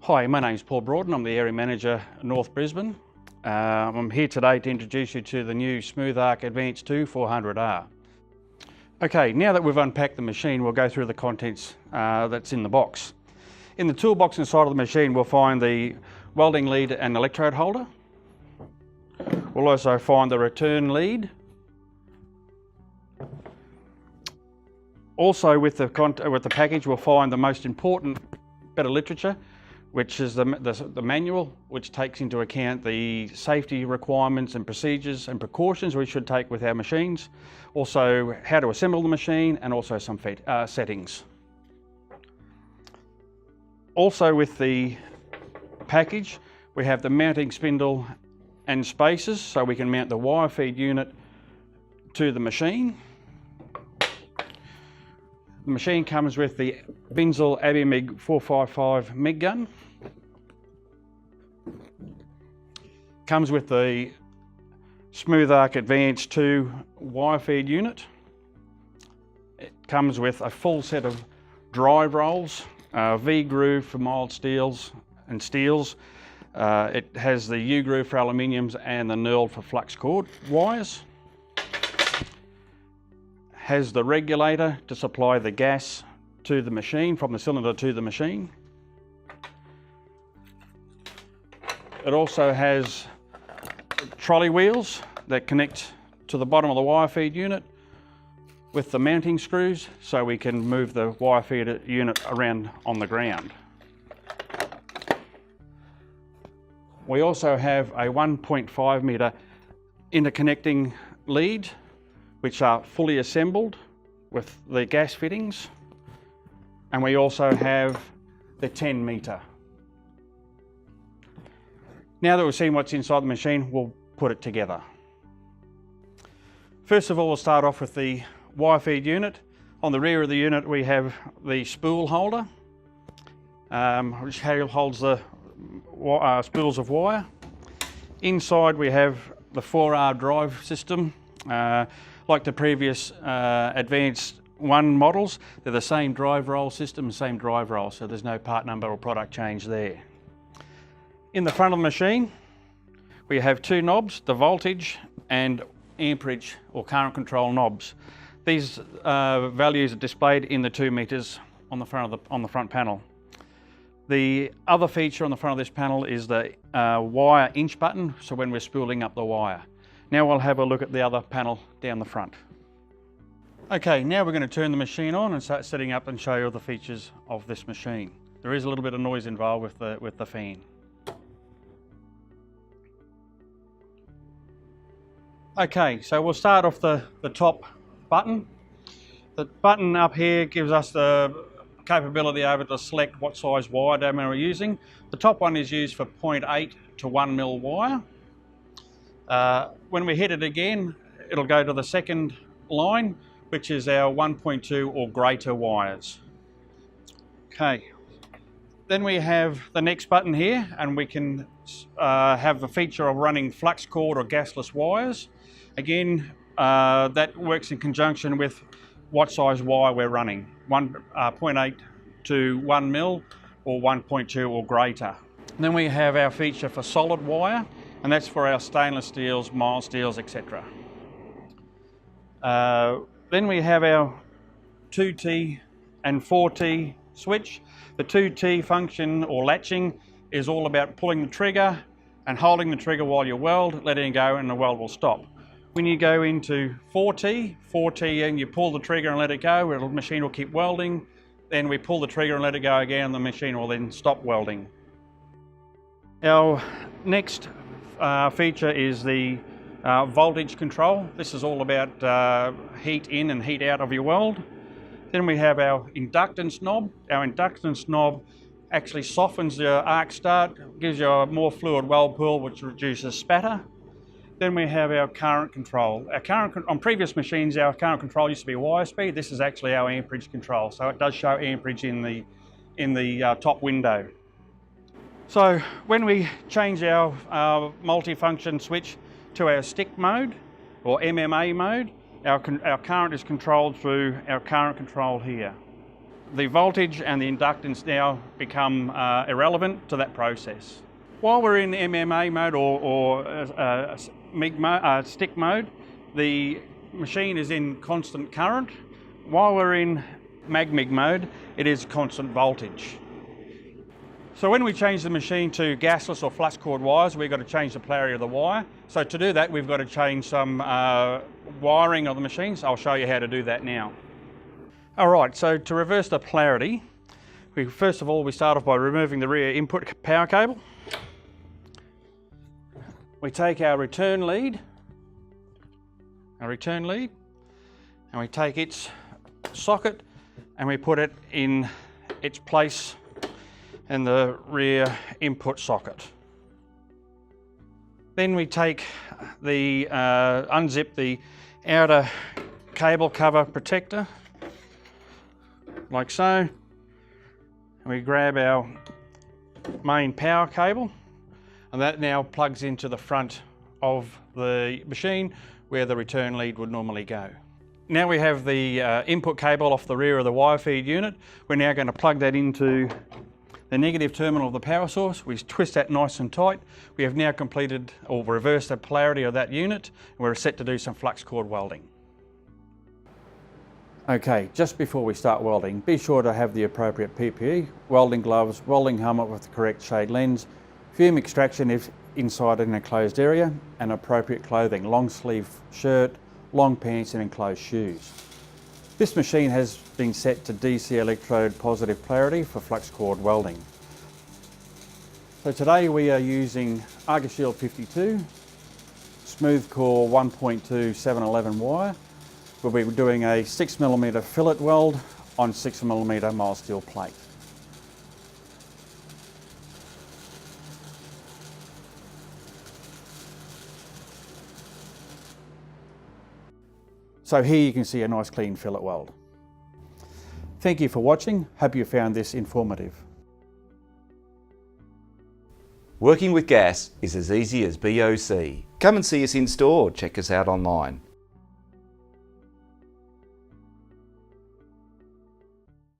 Hi, my name is Paul Broughton. I'm the Area Manager at North Brisbane. I'm here today to introduce you to the new Smootharc Advance II 400R. Okay, now that we've unpacked the machine, we'll go through the contents that's in the box. In the toolbox inside of the machine, we'll find the welding lead and electrode holder. We'll also find the return lead. Also with the package, we'll find the most important bit of literature, which is the manual, which takes into account the safety requirements and procedures and precautions we should take with our machines. Also how to assemble the machine, and also some settings. Also with the package, we have the mounting spindle and spacers, so we can mount the wire feed unit to the machine. The machine comes with the Binzel MIG 455 MIG gun. Comes with the Smootharc Advance II wire feed unit. It comes with a full set of drive rolls, V-groove for mild steels and steels. It has the U-groove for aluminiums and the knurled for Flux-Cored wires. Has the regulator to supply the gas to the machine, from the cylinder to the machine. It also has trolley wheels that connect to the bottom of the wire feed unit with the mounting screws, so we can move the wire feed unit around on the ground. We also have a 1.5 metre interconnecting lead, which are fully assembled with the gas fittings, and we also have the 10 metre. Now that we've seen what's inside the machine, we'll put it together. First of all, we'll start off with the wire feed unit. On the rear of the unit we have the spool holder, which holds the spools of wire. Inside we have the 4R drive system. Like the previous Advance I models, they're the same drive roll system, same drive roll, so there's no part number or product change there. In the front of the machine, we have two knobs, the voltage and amperage or current control knobs. These values are displayed in the 2 meters on the front panel. The other feature on the front of this panel is the wire inch button, so when we're spooling up the wire. Now we'll have a look at the other panel down the front. Okay, now we're going to turn the machine on and start setting up and show you all the features of this machine. There is a little bit of noise involved with the fan. Okay, so we'll start off the top button. The button up here gives us the capability to select what size wire diameter we're using. The top one is used for 0.8 to 1 mil wire. When we hit it again, it'll go to the second line, which is our 1.2 or greater wires. Okay, then we have the next button here, and we can have the feature of running Flux-Cored or gasless wires. Again, that works in conjunction with what size wire we're running, 0.8 to 1 mil or 1.2 or greater. And then we have our feature for solid wire, and that's for our stainless steels, mild steels, etc. Then we have our 2T and 4T switch. The 2T function or latching is all about pulling the trigger and holding the trigger while you weld, letting it go, and the weld will stop. When you go into 4T and you pull the trigger and let it go, the machine will keep welding. Then we pull the trigger and let it go again, and the machine will then stop welding. Our next feature is the voltage control. This is all about heat in and heat out of your weld. Then we have our inductance knob. Our inductance knob actually softens the arc start, gives you a more fluid weld pool, which reduces spatter. Then we have our current control. On previous machines, our current control used to be wire speed. This is actually our amperage control, so it does show amperage in the top window. So when we change our multifunction switch to our stick mode or MMA mode, our current is controlled through our current control here. the voltage and the inductance now become irrelevant to that process. While we're in MMA mode or MIG mode, stick mode, the machine is in constant current. While we're in MIG mode, it is constant voltage. So when we change the machine to gasless or flux-cored wires, we've got to change the polarity of the wire. So to do that, we've got to change some wiring of the machines. I'll show you how to do that now. All right, so to reverse the polarity, first of all, we start off by removing the rear input power cable. We take our return lead, and we take its socket and we put it in its place in the rear input socket. Then we take the unzip the outer cable cover protector, like so, and we grab our main power cable, and that now plugs into the front of the machine where the return lead would normally go. Now we have the input cable off the rear of the wire feed unit. We're now going to plug that into the negative terminal of the power source. We twist that nice and tight. We have now completed or reversed the polarity of that unit, and we're set to do some flux-cored welding. Okay, just before we start welding, be sure to have the appropriate PPE, welding gloves, welding helmet with the correct shade lens, fume extraction if inside an enclosed area, and appropriate clothing, long sleeve shirt, long pants and enclosed shoes. This machine has been set to DC electrode positive polarity for flux-cored welding. So today we are using Argoshield 52, Smootharc 1.2 711 wire. We'll be doing a 6mm fillet weld on 6mm mild steel plate. So here you can see a nice clean fillet weld. Thank you for watching. Hope you found this informative. Working with gas is as easy as BOC. Come and see us in store or check us out online.